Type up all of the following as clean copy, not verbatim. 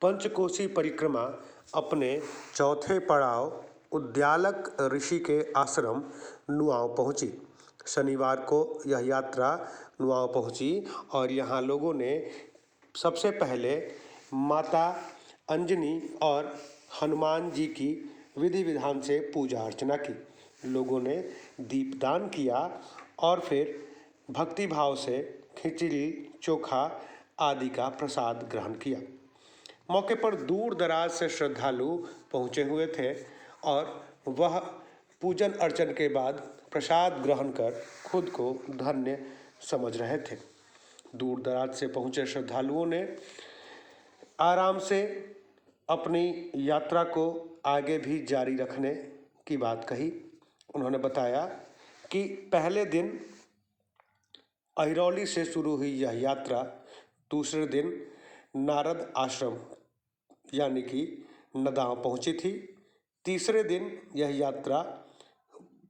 पंचकोसी परिक्रमा अपने चौथे पड़ाव उद्यालक ऋषि के आश्रम नुआंव पहुंची। शनिवार को यह यात्रा नुआंव पहुंची और यहाँ लोगों ने सबसे पहले माता अंजनी और हनुमान जी की विधि विधान से पूजा अर्चना की। लोगों ने दीपदान किया और फिर भक्ति भाव से खिचड़ी, चोखा आदि का प्रसाद ग्रहण किया। मौके पर दूर दराज से श्रद्धालु पहुँचे हुए थे और वह पूजन अर्चन के बाद प्रसाद ग्रहण कर खुद को धन्य समझ रहे थे। दूर दराज से पहुँचे श्रद्धालुओं ने आराम से अपनी यात्रा को आगे भी जारी रखने की बात कही। उन्होंने बताया कि पहले दिन अहिरौली से शुरू हुई यह यात्रा दूसरे दिन नारद आश्रम यानी कि नदांव पहुंची थी। तीसरे दिन यह यात्रा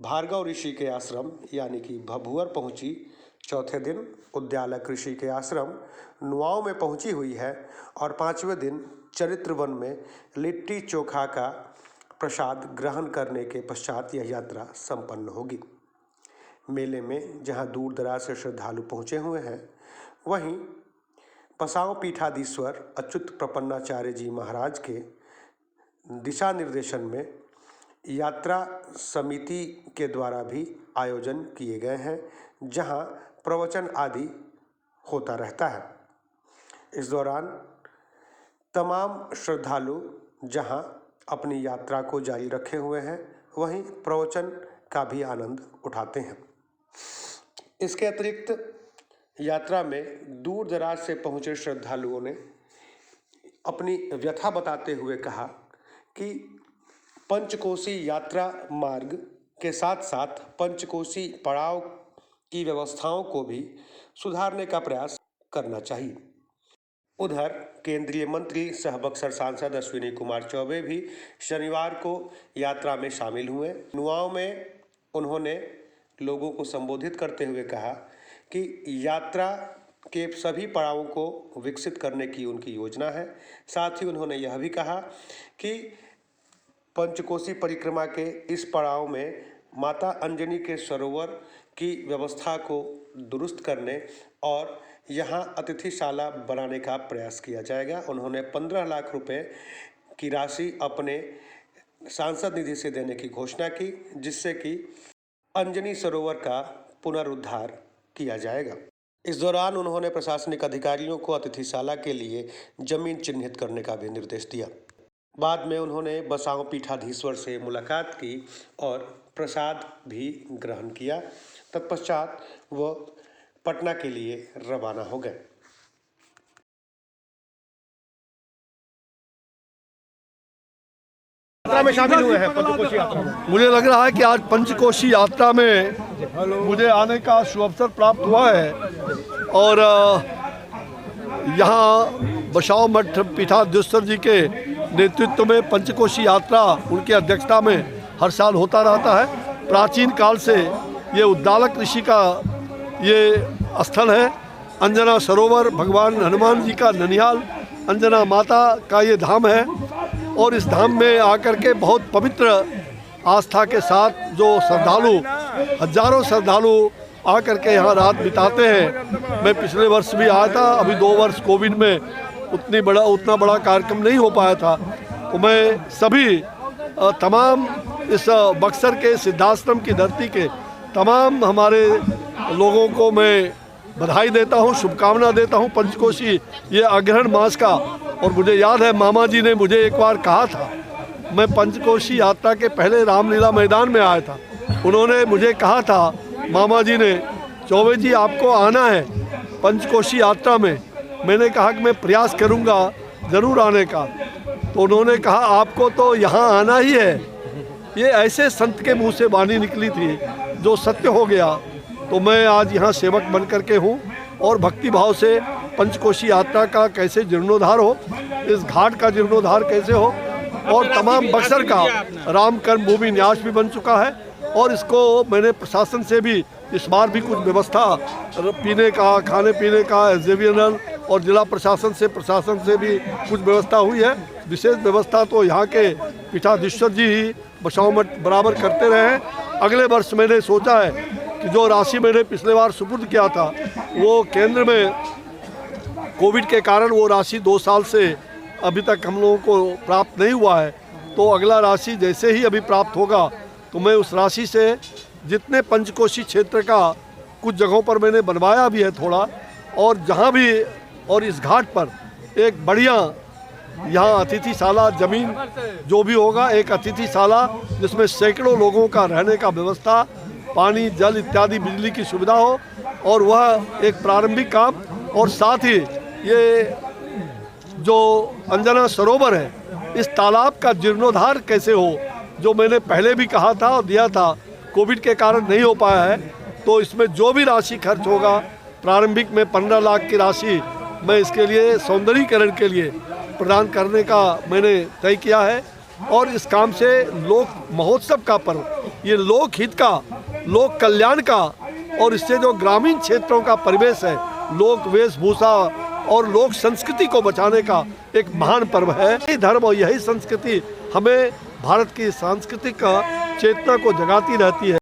भार्गव ऋषि के आश्रम यानी कि भभुअर पहुंची। चौथे दिन उद्यालक ऋषि के आश्रम नुआंव में पहुंची हुई है और पांचवें दिन चरित्रवन में लिट्टी चोखा का प्रसाद ग्रहण करने के पश्चात यह यात्रा संपन्न होगी। मेले में जहां दूर दराज से श्रद्धालु पहुंचे हुए हैं, वहीं पसाव पीठाधीश्वर अच्युत प्रपन्नाचार्य जी महाराज के दिशा निर्देशन में यात्रा समिति के द्वारा भी आयोजन किए गए हैं, जहां प्रवचन आदि होता रहता है। इस दौरान तमाम श्रद्धालु जहां अपनी यात्रा को जारी रखे हुए हैं, वहीं प्रवचन का भी आनंद उठाते हैं। इसके अतिरिक्त यात्रा में दूर दराज से पहुँचे श्रद्धालुओं ने अपनी व्यथा बताते हुए कहा कि पंचकोसी यात्रा मार्ग के साथ साथ पंचकोसी पड़ाव की व्यवस्थाओं को भी सुधारने का प्रयास करना चाहिए। उधर केंद्रीय मंत्री सह बक्सर सांसद अश्विनी कुमार चौबे भी शनिवार को यात्रा में शामिल हुए। नुआंव में उन्होंने लोगों को संबोधित करते हुए कहा कि यात्रा के सभी पड़ावों को विकसित करने की उनकी योजना है। साथ ही उन्होंने यह भी कहा कि पंचकोसी परिक्रमा के इस पड़ाव में माता अंजनी के सरोवर की व्यवस्था को दुरुस्त करने और यहाँ अतिथिशाला बनाने का प्रयास किया जाएगा। उन्होंने 15 लाख रुपए की राशि अपने सांसद निधि से देने की घोषणा की, जिससे कि अंजनी सरोवर का पुनरुद्धार किया जाएगा। इस दौरान उन्होंने प्रशासनिक अधिकारियों को अतिथिशाला के लिए जमीन चिन्हित करने का भी निर्देश दिया। बाद में उन्होंने बसाव पीठाधीश्वर से मुलाकात की और प्रसाद भी ग्रहण किया। तत्पश्चात वह पटना के लिए रवाना हो गए। यात्रा में शामिल हुए हैं पंचकोसी यात्रा में। मुझे लग रहा है कि आज पंचकोसी यात्रा में मुझे आने का सुअवसर प्राप्त हुआ है और यहाँ बसाव मठ पीठाधीश्वर जी के नेतृत्व में पंचकोसी यात्रा उनकी अध्यक्षता में हर साल होता रहता है। प्राचीन काल से ये उद्दालक ऋषि का ये स्थल है। अंजना सरोवर भगवान हनुमान जी का ननिहाल, अंजना माता का ये धाम है और इस धाम में आकर के बहुत पवित्र आस्था के साथ जो श्रद्धालु, हजारों श्रद्धालु आकर के यहाँ रात बिताते हैं। मैं पिछले वर्ष भी आया था, अभी 2 वर्ष कोविड में उतना बड़ा कार्यक्रम नहीं हो पाया था। तो मैं सभी तमाम इस बक्सर के सिद्धाश्रम की धरती के तमाम हमारे लोगों को मैं बधाई देता हूँ, शुभकामना देता हूँ पंचकोसी ये अग्रहण मास का। और मुझे याद है मामा जी ने मुझे एक बार कहा था, मैं पंचकोसी यात्रा के पहले रामलीला मैदान में आया था। उन्होंने मुझे कहा था, मामा जी ने, चौबे जी आपको आना है पंचकोसी यात्रा में। मैंने कहा कि मैं प्रयास करूँगा ज़रूर आने का। तो उन्होंने कहा आपको तो यहाँ आना ही है। ये ऐसे संत के मुँह से वाणी निकली थी जो सत्य हो गया। तो मैं आज यहाँ सेवक बन कर के हूँ और भक्ति भाव से पंचकोसी यात्रा का कैसे जीर्णोद्धार हो, इस घाट का जीर्णोद्धार कैसे हो, और तमाम बक्सर का राम कर्म भूमि न्यास भी बन चुका है और इसको मैंने प्रशासन से भी इस बार भी कुछ व्यवस्था पीने का, खाने पीने का, एग्जीबियनल और जिला प्रशासन से भी कुछ व्यवस्था हुई है। विशेष व्यवस्था तो यहाँ के पीठाधीश्वर जी ही बचाव मठ बराबर करते रहे हैं। अगले वर्ष मैंने सोचा है कि जो राशि मैंने पिछले बार सुपुर्द किया था वो केंद्र में कोविड के कारण वो राशि 2 साल से अभी तक हम लोगों को प्राप्त नहीं हुआ है, तो अगला राशि जैसे ही अभी प्राप्त होगा तो मैं उस राशि से जितने पंचकोशी क्षेत्र का कुछ जगहों पर मैंने बनवाया भी है थोड़ा, और जहाँ भी, और इस घाट पर एक बढ़िया यहाँ अतिथिशाला ज़मीन जो भी होगा, एक अतिथिशाला जिसमें सैकड़ों लोगों का रहने का व्यवस्था, पानी जल इत्यादि बिजली की सुविधा हो, और वह एक प्रारंभिक काम। और साथ ही ये जो अंजना सरोवर है, इस तालाब का जीर्णोद्धार कैसे हो, जो मैंने पहले भी कहा था और दिया था, कोविड के कारण नहीं हो पाया है। तो इसमें जो भी राशि खर्च होगा, प्रारंभिक में 15 लाख की राशि मैं इसके लिए सौंदर्यीकरण के लिए प्रदान करने का मैंने तय किया है। और इस काम से लोक महोत्सव का पर्व, ये लोक हित का, लोक कल्याण का, और इससे जो ग्रामीण क्षेत्रों का परिवेश है, लोक वेशभूषा और लोक संस्कृति को बचाने का एक महान पर्व है। यही धर्म और यही संस्कृति हमें भारत की सांस्कृतिक चेतना को जगाती रहती है।